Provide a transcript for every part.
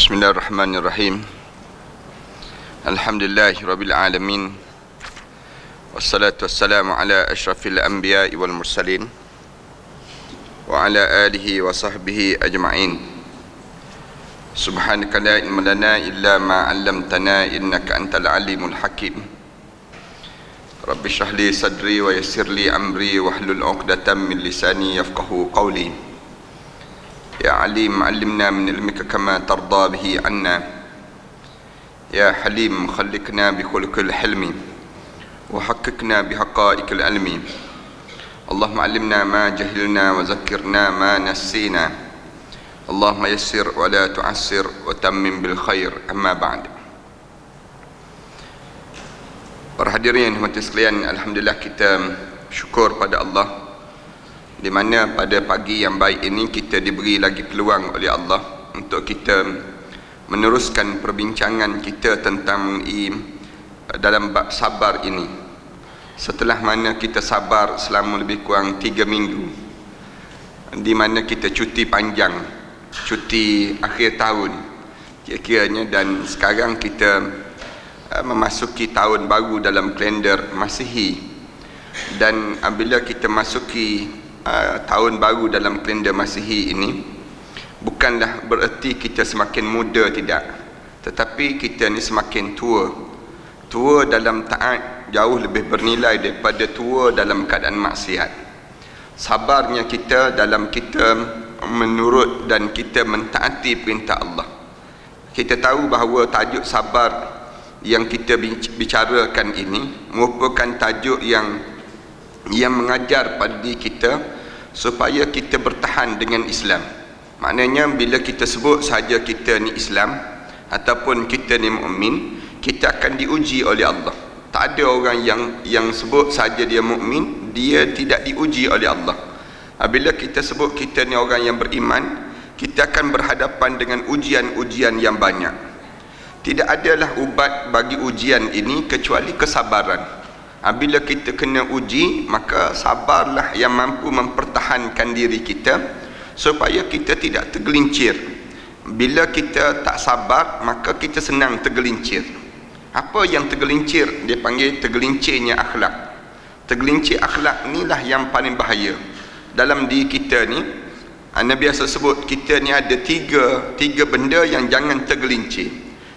Bismillahirrahmanirrahim. Alhamdulillahirabbil alamin. Wassalatu wassalamu ala asyrafil anbiya'i wal mursalin wa ala alihi wa sahbihi ajma'in. Subhanaka la ilma lana illa ma 'allamtana innaka antal alimul hakim. Rabbi shrah li sadri wa yassir li amri wahlul 'uqdatam min lisani yafqahu qawli. Ya alim allimna min ilmika kama tarda bihi anna. Ya halim khalliqna bi khuluqil hilmi wa haqqqiqna bi haqa'iqil ilmi. Allahumma allimna ma jahilna wa zakkirna ma nasina. Allahumma yassir wa la tu'assir wa tammim bil khair. Amma ba'd. Para hadirin hadirat sekalian, alhamdulillah kita syukur pada Allah di mana pada pagi yang baik ini kita diberi lagi peluang oleh Allah untuk kita meneruskan perbincangan kita tentang dalam bab sabar ini. Setelah mana kita sabar selama lebih kurang 3 minggu, di mana kita cuti panjang, cuti akhir tahun kira-kiranya, dan sekarang kita memasuki tahun baru dalam kalender Masihi. Dan apabila kita masuki tahun baru dalam kalender Masihi ini, bukanlah bererti kita semakin muda, tidak, tetapi kita ni semakin tua dalam taat jauh lebih bernilai daripada tua dalam keadaan maksiat. Sabarnya kita dalam kita menurut dan kita mentaati perintah Allah. Kita tahu bahawa tajuk sabar yang kita bicarakan ini merupakan tajuk yang mengajar pada diri kita supaya kita bertahan dengan Islam. Maknanya bila kita sebut saja kita ni Islam ataupun kita ni mukmin, kita akan diuji oleh Allah. Tak ada orang yang sebut saja dia mukmin, dia tidak diuji oleh Allah. Bila kita sebut kita ni orang yang beriman, kita akan berhadapan dengan ujian-ujian yang banyak. Tidak adalah ubat bagi ujian ini kecuali kesabaran. Bila kita kena uji, maka sabarlah yang mampu mempertahankan diri kita supaya kita tidak tergelincir. Bila kita tak sabar, maka kita senang tergelincir. Apa yang tergelincir? Dia panggil tergelincirnya akhlak. Tergelincir akhlak inilah yang paling bahaya dalam diri kita ni. Nabi biasa sebut kita ni ada tiga benda yang jangan tergelincir.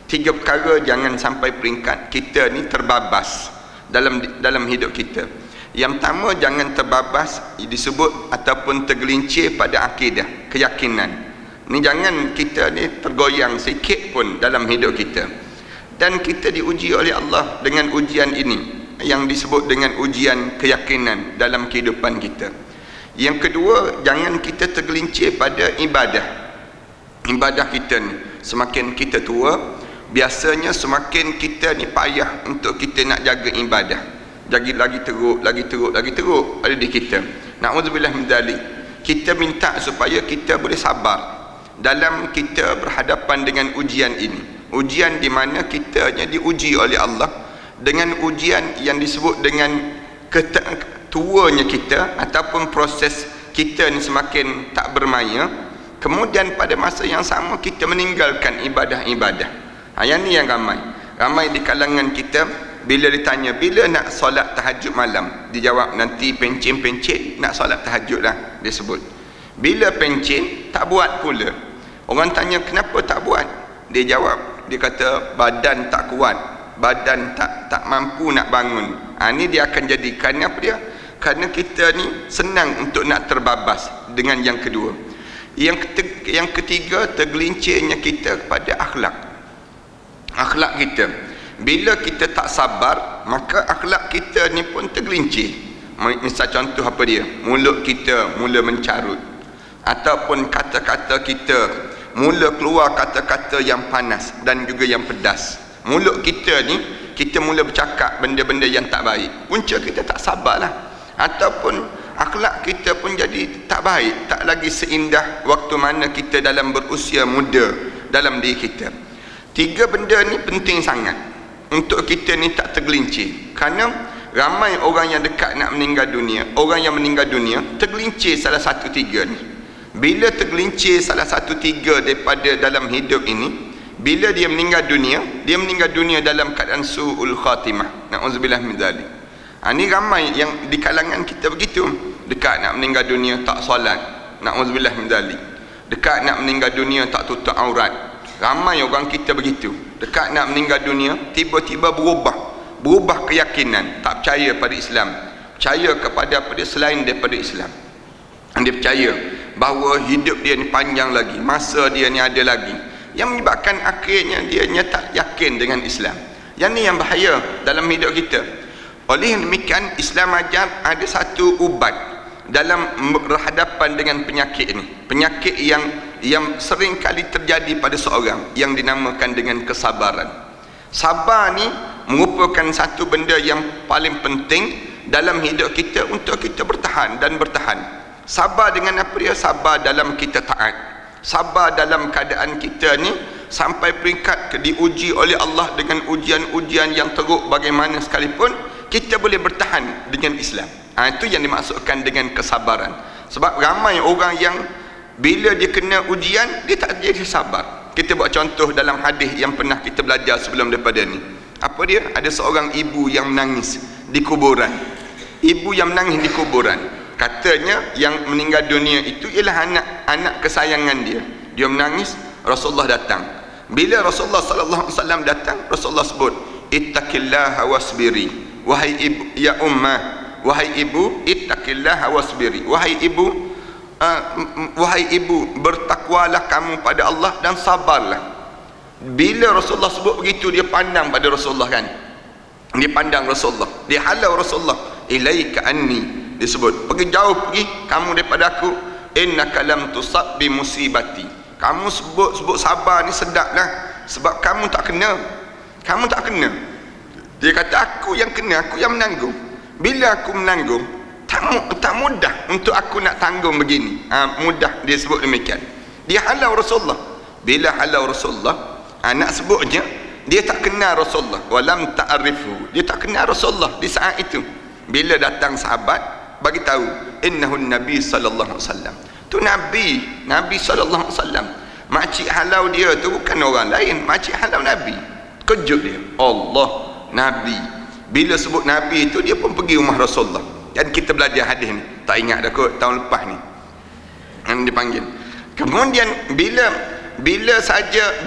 3 perkara jangan sampai peringkat kita ni terbabas dalam hidup kita. Yang pertama, jangan terbabas disebut ataupun tergelincir pada akidah, keyakinan. Ni jangan kita ni tergoyang sikit pun dalam hidup kita. Dan kita diuji oleh Allah dengan ujian ini yang disebut dengan ujian keyakinan dalam kehidupan kita. Yang kedua, jangan kita tergelincir pada ibadah kita ni. Semakin kita tua, biasanya semakin kita ni payah untuk kita nak jaga ibadah. Lagi teruk ada di kita. Na'udzubillah min dzalik. Kita minta supaya kita boleh sabar dalam kita berhadapan dengan ujian ini. Ujian di mana kitanya diuji oleh Allah dengan ujian yang disebut dengan tuanya kita ataupun proses kita ni semakin tak bermaya. Kemudian pada masa yang sama kita meninggalkan ibadah-ibadah. Yang ni yang ramai di kalangan kita. Bila ditanya bila nak solat tahajud malam, dijawab nanti pencen-pencen nak solat tahajud lah, dia sebut. Bila pencen tak buat pula. Orang tanya kenapa tak buat, dia jawab, dia kata badan tak kuat, badan tak mampu nak bangun. Ni dia akan jadikan apa dia? Kerana kita ni senang untuk nak terbabas dengan yang kedua. Yang ketiga, tergelincirnya kita kepada akhlak kita. Bila kita tak sabar, maka akhlak kita ni pun tergelincir. Misal contoh apa dia? Mulut kita mula mencarut, ataupun kata-kata kita mula keluar kata-kata yang panas dan juga yang pedas. Mulut kita ni, kita mula bercakap benda-benda yang tak baik. Punca kita tak sabarlah. Ataupun akhlak kita pun jadi tak baik, tak lagi seindah waktu mana kita dalam berusia muda dalam diri kita. 3 benda ni penting sangat untuk kita ni tak tergelincir. Kerana ramai orang yang dekat nak meninggal dunia, orang yang meninggal dunia tergelincir salah satu 3 ni. Bila tergelincir salah satu 3 daripada dalam hidup ini, bila dia meninggal dunia dalam keadaan su'ul khatimah. Na'udzubillah min dzalik. Ini ramai yang di kalangan kita begitu. Dekat nak meninggal dunia tak solat. Na'udzubillah min dzalik. Dekat nak meninggal dunia tak tutup aurat. Ramai orang kita begitu. Dekat nak meninggal dunia tiba-tiba berubah keyakinan, tak percaya pada Islam, percaya kepada selain daripada Islam. Dia percaya bahawa hidup dia ni panjang lagi, masa dia ni ada lagi, yang menyebabkan akhirnya dia tak yakin dengan Islam. Yang ni yang bahaya dalam hidup kita. Oleh demikian, Islam ajar ada satu ubat dalam berhadapan dengan penyakit ini. Penyakit yang sering kali terjadi pada seorang, yang dinamakan dengan kesabaran. Sabar ni merupakan satu benda yang paling penting dalam hidup kita untuk kita bertahan dan bertahan. Sabar dengan apa dia? Sabar dalam kita taat. Sabar dalam keadaan kita ni sampai peringkat diuji oleh Allah dengan ujian-ujian yang teruk bagaimana sekalipun, kita boleh bertahan dengan Islam. Itu yang dimaksudkan dengan kesabaran. Sebab ramai orang yang bila dia kena ujian, dia tak jadi sabar. Kita buat contoh dalam hadis yang pernah kita belajar sebelum daripada ni. Apa dia? Ada seorang ibu yang menangis di kuburan. Ibu yang menangis di kuburan. Katanya yang meninggal dunia itu ialah anak kesayangan dia. Dia menangis, Rasulullah datang. Bila Rasulullah sallallahu alaihi wasallam datang, Rasulullah sebut, "Ittaqillaha wasbiri." Wahai ibu, ya ummah, wahai ibu, ittaqillaha wasbiri. Wahai ibu, bertakwalah kamu pada Allah dan sabarlah. Bila Rasulullah sebut begitu, dia pandang pada Rasulullah kan. Dia pandang Rasulullah, dia halau Rasulullah. Ilaika anni, disebut, pergi jauh, pergi kamu daripada aku. Innaka lam tusab bi musibati. Kamu sebut sabar ni sedaplah, sebab kamu tak kena. Dia kata aku yang kena, aku yang menanggung. Bila aku menanggung, tak mudah untuk aku nak tanggung begini. Mudah, dia sebut demikian. Dia halau Rasulullah. Bila halau Rasulullah, nak sebutnya dia tak kenal Rasulullah. Walam ta'arifu, dia tak kenal Rasulullah di saat itu. Bila datang sahabat bagi tahu, innahu nabi sallallahu alaihi wasallam. Tu Nabi sallallahu alaihi wasallam. Makcik halau dia tu bukan orang lain, makcik halau Nabi. Kejut dia. Allah, Nabi. Bila sebut Nabi itu, dia pun pergi rumah Rasulullah. Dan kita belajar hadis ni, tak ingat dah kot tahun lepas ni yang dipanggil. Kemudian bila saja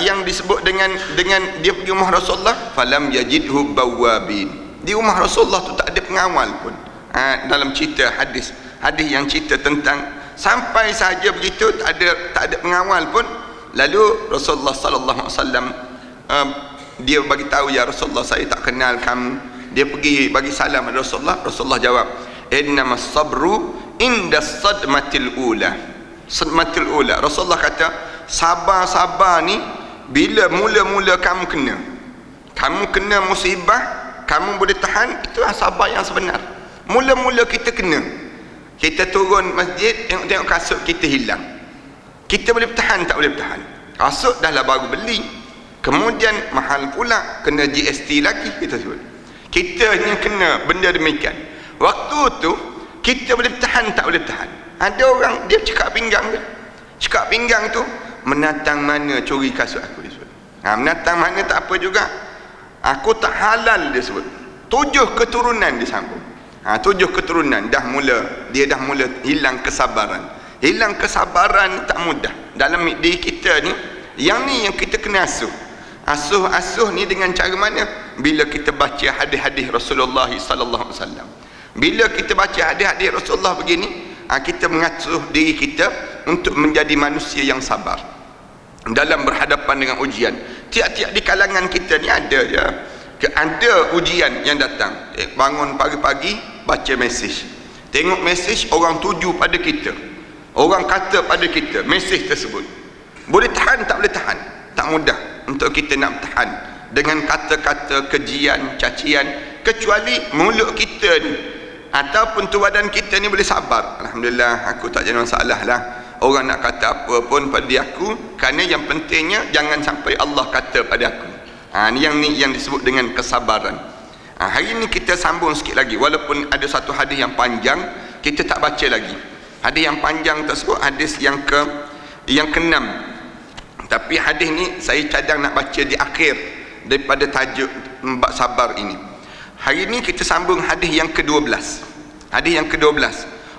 yang disebut dengan dia pergi rumah Rasulullah, falam yajidhu bawabin. Di rumah Rasulullah tu tak ada pengawal pun. Dalam cerita hadis yang cerita tentang sampai saja begitu tak ada pengawal pun. Lalu Rasulullah sallallahu alaihi wasallam dia bagi tahu, ya Rasulullah, saya tak kenal kamu. Dia pergi bagi salam kepada Rasulullah. Rasulullah jawab, innamas sabru inda sadmatil ula. Sadmatil ula. Rasulullah kata, sabar ni bila mula-mula kamu kena musibah, kamu boleh tahan, itu sabar yang sebenar. Mula-mula kita kena, kita turun masjid, tengok kasut kita hilang, kita boleh bertahan tak boleh bertahan? Kasut dah lah baru beli, kemudian mahal pula, kena GST lagi, kita sebut. Kita yang kena benda demikian. Waktu tu kita boleh bertahan tak boleh bertahan? Ada orang dia cekak pinggang tu, menatang mana curi kasut aku, dia sebut. Menatang mana tak apa juga, aku tak halal, dia sebut. 7 keturunan dia sambung. 7 keturunan dia dah mula hilang kesabaran. Hilang kesabaran tak mudah dalam diri kita ni. Yang ni yang kita kena asuh ni dengan cara mana? Bila kita baca hadis-hadis Rasulullah sallallahu alaihi wasallam. Bila kita baca hadis-hadis Rasulullah begini, kita mengasuh diri kita untuk menjadi manusia yang sabar dalam berhadapan dengan ujian. Tiap-tiap di kalangan kita ni ada ujian yang datang. Bangun pagi-pagi baca mesej, tengok mesej orang tuju pada kita, orang kata pada kita mesej tersebut. Boleh tahan tak boleh tahan? Tak mudah untuk kita nak bertahan dengan kata-kata kejian, cacian, kecuali mulut kita ni ataupun tu badan kita ni boleh sabar. Alhamdulillah, aku tak jadi masalah lah, orang nak kata apa pun pada aku, kerana yang pentingnya jangan sampai Allah kata pada aku. Ni yang disebut dengan kesabaran. Hari ni kita sambung sikit lagi, walaupun ada satu hadis yang panjang, kita tak baca lagi hadis yang panjang tersebut. Hadis yang ke-6 Tapi hadis ni saya cadang nak baca di akhir daripada tajuk bab sabar ini. Hari ini kita sambung hadis yang ke-12. Hadis yang ke-12.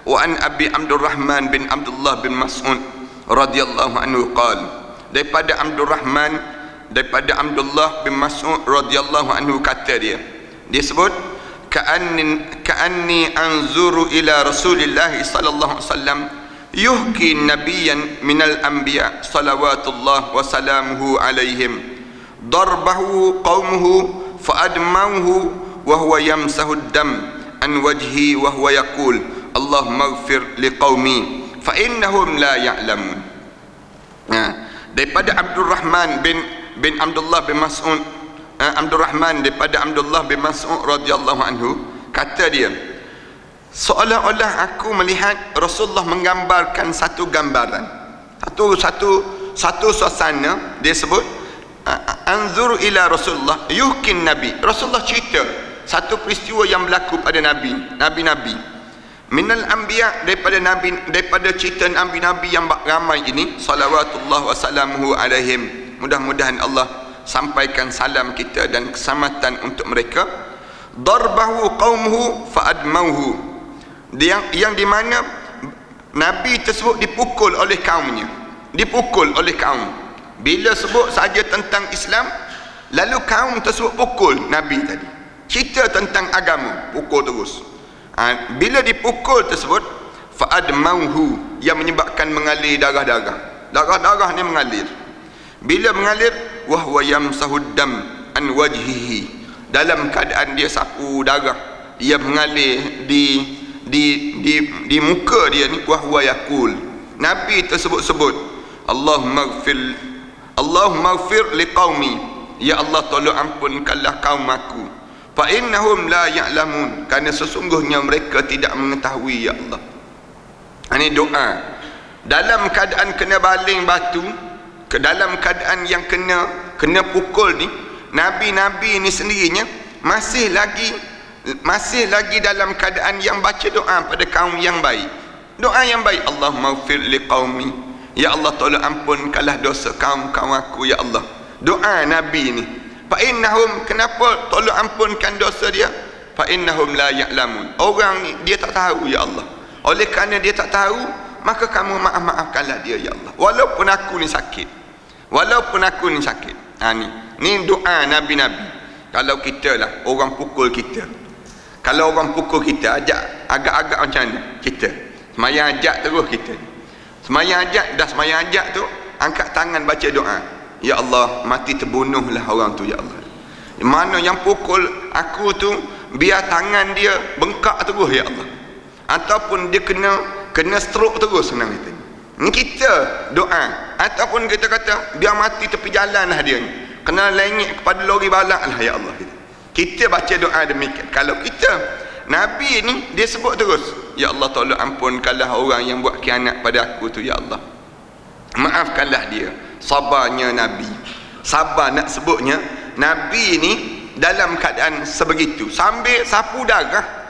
Wa an Abi Abdurrahman bin Abdullah bin Mas'ud radhiyallahu anhu qala, daripada Abdullah bin Mas'ud radhiyallahu anhu kata dia sebut ka'anni anzuru ila Rasulillah sallallahu alaihi wasallam yuhki nabiyyan minal anbiya salawatullah wa salamuhu alaihim darbahu qaumuhu fa'admahu wa huwa yamsahu ad-dam an wajhi wa huwa yaqul Allahumma ighfir liqaumi fa innahum la ya'lamun. Daripada Abdurrahman bin Abdullah bin Mas'ud, Abdurrahman daripada Abdullah bin Mas'ud radhiyallahu anhu kata dia, seolah-olah aku melihat Rasulullah menggambarkan satu gambaran, satu suasana. Dia sebut anzur ila Rasulullah yuhkin nabi. Rasulullah cerita satu peristiwa yang berlaku pada nabi-nabi minal anbiya, daripada cerita nabi-nabi yang ramai ini, salawatullah wa salamuhu alaihim, mudah-mudahan Allah sampaikan salam kita dan keselamatan untuk mereka. Darbahu qaumuhu fa'admauhu, yang di mana nabi tersebut dipukul oleh kaumnya, bila sebut saja tentang Islam, lalu kaum tersebut pukul nabi tadi, cerita tentang agama, pukul terus. Bila dipukul tersebut, fa'admauhu, yang menyebabkan mengalir darah ni mengalir. Bila mengalir, wahwa yamsahud dam an wajhihi, dalam keadaan dia sapu darah, dia mengalir di muka dia ni, wahwa yaqul, nabi tersebut sebut Allahumma ighfir liqaumi, ya Allah tolong ampunkanlah kaum aku, fa innahum la ya'lamun, kerana sesungguhnya mereka tidak mengetahui, ya Allah. Ini doa dalam keadaan kena baling batu, dalam keadaan yang kena pukul ni. Nabi-nabi ni sendirinya masih lagi dalam keadaan yang baca doa pada kaum yang baik, doa yang baik. Allahumma ighfir liqaumi, ya Allah tolong ampunkanlah dosa kaum aku, ya Allah. Doa nabi ni. Fa innahum, kenapa tolong ampunkan dosa dia? Fa innahum la ya'lamun, orang ni dia tak tahu, ya Allah. Oleh kerana dia tak tahu, maka kamu maafkanlah dia, ya Allah, walaupun aku ni sakit. Ni doa nabi-nabi. Kalau kita lah orang pukul kita, ajak agak-agak macam mana kita semayang ajak terus, kita semayang ajak tu angkat tangan baca doa, ya Allah mati terbunuhlah orang tu, ya Allah. Mana yang pukul aku tu, biar tangan dia bengkak terus, ya Allah, ataupun dia kena stroke terus, senang kita. Ni kita doa. Ataupun kita kata biar mati tepi jalan lah dia ni, kena lengit kepada lori balak lah, ya Allah. Kita baca doa demikian. Kalau kita, nabi ni dia sebut terus, ya Allah tolong ampunkanlah orang yang buat khianat pada aku tu, ya Allah, maafkanlah dia. Sabarnya nabi, sabar nak sebutnya nabi ni dalam keadaan sebegitu, sambil sapu darah